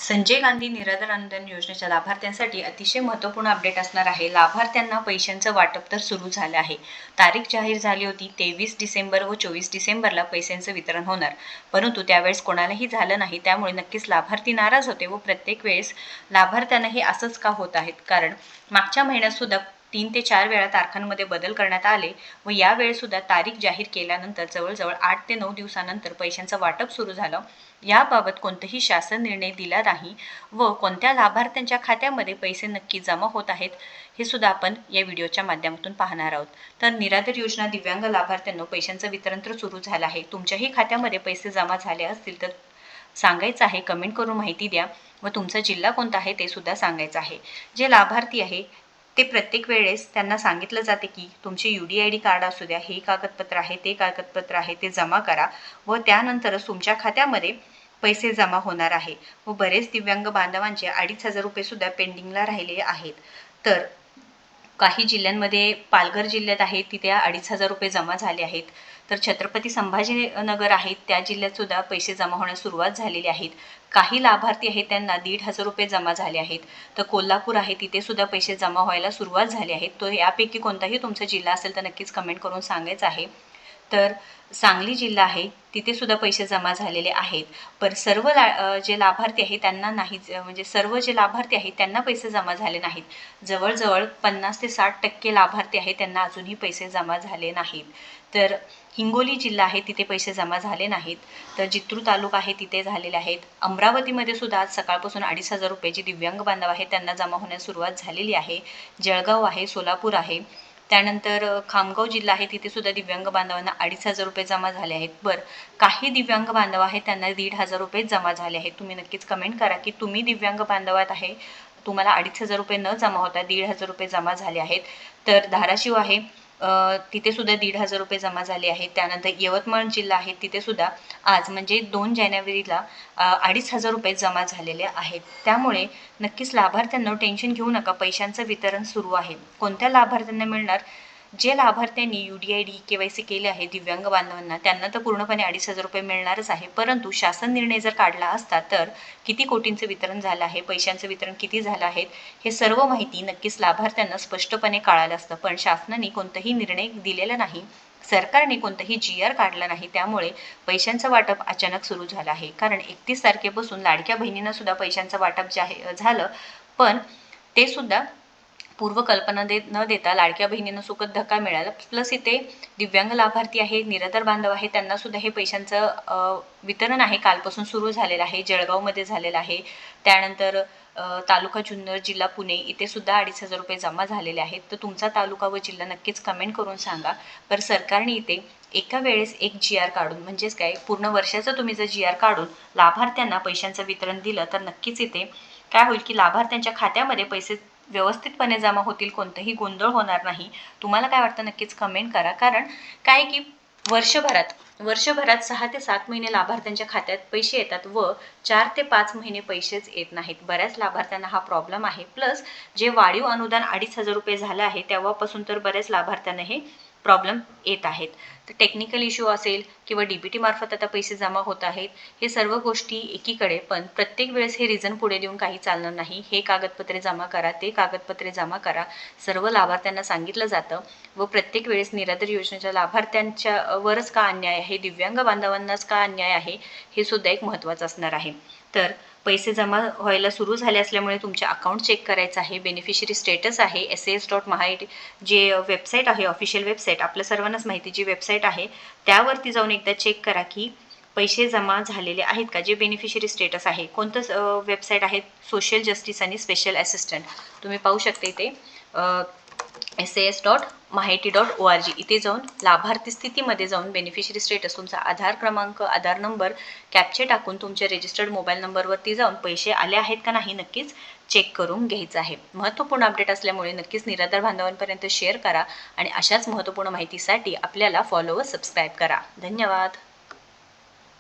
संजय गांधी निराधार अनुदान योजनेच्या लाभार्थ्यांसाठी अतिशय महत्त्वपूर्ण अपडेट असणार आहे। लाभार्थ्यांना पैशांचं वाटप तर सुरू झालं आहे। तारीख जाहीर झाली होती 23 डिसेंबर व 24 डिसेंबरला पैशांचं वितरण होणार, परंतु त्यावेळेस कोणालाही झालं नाही। त्यामुळे नक्कीच लाभार्थी नाराज होते व प्रत्येक वेळेस लाभार्थ्यांना हे असंच का होत आहेत, कारण मागच्या महिन्यात सुद्धा 3 ते 4 वेळा तारखांमध्ये बदल करण्यात आले व यावेळी सुद्धा तारीख जाहीर केल्यानंतर जवळजवळ 8 ते 9 दिवसानंतर पैशांचं वाटप सुरू झालं। याबाबत कोणताही शासन निर्णय दिला नाही व कोणत्या लाभार्थ्यांच्या खात्यामध्ये पैसे नक्की जमा होत आहेत हे सुद्धा आपण या व्हिडिओच्या माध्यमातून पाहणार आहोत। तर निराधार योजना दिव्यांग लाभार्थ्यांना पैशांचं वितरण तर सुरू झालं आहे। तुमच्याही खात्यामध्ये पैसे जमा झाले असतील तर सांगायचं आहे, कमेंट करून माहिती द्या व तुमचा जिल्हा कोणता आहे ते सुद्धा सांगायचं आहे। जे लाभार्थी आहे ते प्रत्येक वेळेस त्यांना सांगितलं जाते की तुमचे UDID कार्ड असू द्या, हे कागदपत्र आहे, ते कागदपत्र आहे, ते जमा करा व त्यानंतरच तुमच्या खात्यामध्ये पैसे जमा होणार आहे। व बरेच दिव्यांग बांधवांचे 2,500 रुपये सुद्धा पेंडिंगला राहिले आहेत। तर काही जिल्ह्यांमध्ये पालघर जिल्ह्यात आहे तिथे 2,500 रुपये जमा झाले आहेत। तर छत्रपती संभाजीनगर आहेत त्या जिल्ह्यात सुद्धा पैसे जमा होण्यास सुरुवात झालेली आहेत। काही लाभार्थी आहेत त्यांना 1,500 रुपये जमा झाले आहेत। तर कोल्हापूर आहे तिथे सुद्धा पैसे जमा व्हायला सुरुवात झाली आहे। तो यापैकी कोणताही तुमचा जिल्हा असेल तर नक्कीच कमेंट करून सांगायचं आहे। तर सांगली जिल्हा आहे तिथे सुद्धा पैसे जमा झालेले आहेत, पण सर्व जे लाभार्थी आहेत त्यांना नाही, म्हणजे सर्व जे लाभार्थी आहेत त्यांना पैसे जमा झाले नाहीत। जवळजवळ 50 ते 60% लाभार्थी आहेत त्यांना अजूनही पैसे जमा झाले नाहीत। तर हिंगोली जिल्हा आहे तिथे पैसे जमा झाले नाहीत। तर जिंतूर तालुका आहे तिथे झालेले आहेत। अमरावतीमध्ये सुद्धा आज सकाळपासून 2,500 रुपये जे दिव्यांग बांधव आहेत त्यांना जमा होण्यास सुरुवात झालेली आहे। जळगाव आहे, सोलापूर आहे, त्यानंतर खामगाव जिल्हा आहे तिथे सुद्धा दिव्यांग बांधवांना 2,500 रुपये जमा झाले आहेत। बरं, काही दिव्यांग बांधव आहेत त्यांना 1,500 रुपये जमा झाले आहेत। तुम्ही नक्कीच कमेंट करा की तुम्ही दिव्यांग बांधवात आहे, तुम्हाला 2,500 रुपये न जमा होता 1,500 रुपये जमा झाले आहेत। तर धाराशिव आहे तिथे सुद्धा 1,500 रुपये जमा झाले आहेत। त्यानंतर यवतमाळ जिल्हा आहे तिथे सुद्धा आज म्हणजे 2 जानेवारीला 2,500 रुपये जमा झालेले आहेत। त्यामुळे नक्कीच लाभार्थ्यांना टेन्शन घेऊ नका, पैशांचं वितरण सुरू आहे। कोणत्या लाभार्थ्यांना मिळणार? जे लाभार्थ्यांनी UDID KYC केले आहे दिव्यांग बांधवांना त्यांना तर पूर्णपणे 2,500 रुपये मिळणारच आहे, परंतु शासन निर्णय जर काढला असता तर किती कोटींचं वितरण झालं आहे, पैशांचं वितरण किती झालं आहे हे सर्व माहिती नक्कीच लाभार्थ्यांना स्पष्टपणे कळालं असतं। पण शासनाने कोणताही निर्णय दिलेला नाही, सरकारने कोणताही GR काढला नाही, त्यामुळे पैशांचं वाटप अचानक सुरू झालं आहे। कारण 31 तारखेपासून लाडक्या बहिणींना सुद्धा पैशांचं वाटप झालं, पण ते सुद्धा पूर्वकल्पना न देता लाडक्या बहिणींना सुखद धक्का मिळाला। प्लस इथे दिव्यांग लाभार्थी आहे, निराधार बांधव आहे, त्यांना सुद्धा हे पैशांचं वितरण आहे कालपासून सुरू झालेलं आहे। जळगावमध्ये झालेलं आहे। त्यानंतर तालुका जुन्नर, जिल्हा पुणे इथे सुद्धा 2,500 रुपये जमा झालेले आहेत। तर तुमचा तालुका व जिल्हा नक्कीच कमेंट करून सांगा। पर सरकारने इथे एका वेळेस एक GR काढून, म्हणजेच काय, पूर्ण वर्षाचं तुम्ही जर GR काढून लाभार्थ्यांना पैशांचं वितरण दिलं तर नक्कीच इथे काय होईल की लाभार्थ्यांच्या खात्यामध्ये पैसे व्यवस्थितपणे जमा होतील, कोणताही गोंधळ होणार नाही। तुम्हाला काय वाटतं नक्कीच कमेंट करा। कारण काय की वर्षभरात 6 ते 7 महिने लाभार्थ्यांच्या खात्यात पैसे येतात व 4 ते 5 महिने पैसेच येत नाहीत। बऱ्याच लाभार्थ्यांना हा प्रॉब्लेम आहे। प्लस जे वाढीव अनुदान 2,500 रुपये झालं आहे तेव्हापासून तर बऱ्याच लाभार्थ्यांना हे प्रॉब्लेम येत आहेत। तर टेक्निकल इश्यू असेल किंवा DBT मार्फत आता पैसे जमा होत आहेत, हे सर्व गोष्टी एकीकडे, पण प्रत्येक वेळेस हे रिझन पुढे देऊन काही चालणार नाही। हे कागदपत्रे जमा करा, ते कागदपत्रे जमा करा, सर्व लाभार्थ्यांना सांगितलं जातं व प्रत्येक वेळेस निराधार योजनेच्या लाभार्थ्यांच्या वरच का अन्याय आहे, दिव्यांग बांधवांनाच का अन्याय आहे, हे सुद्धा एक महत्त्वाचं असणार आहे। तर पैसे जमा व्हायला सुरू झाले असल्यामुळे तुमचे अकाउंट चेक करायचं आहे। बेनिफिशरी स्टेटस आहे SAS.MAHAIT जे वेबसाईट आहे, ऑफिशियल वेबसाईट, आपल्या सर्वांनाच माहिती जी वेबसाईट आहे त्यावरती जाऊन एकदा चेक करा की पैसे जमा झालेले आहेत का। जे बेनिफिशरी स्टेटस आहे, कोणतं वेबसाईट आहे, सोशल जस्टिस आणि स्पेशल असिस्टंट, तुम्ही पाहू शकता इथे SAS.MAHAIT.org इथे जाऊन लाभार्थी स्थितीमध्ये जाऊन बेनिफिशरी स्टेटस, तुमचा आधार क्रमांक, आधार नंबर, कॅप्चे टाकून तुमच्या रजिस्टर्ड मोबाईल नंबरवरती जाऊन पैसे आले आहेत का नाही नक्कीच चेक करून घ्यायचं आहे। महत्त्वपूर्ण अपडेट असल्यामुळे नक्कीच निराधार बांधवांपर्यंत शेअर करा आणि अशाच महत्त्वपूर्ण माहितीसाठी आपल्याला फॉलो व सबस्क्राईब करा। धन्यवाद।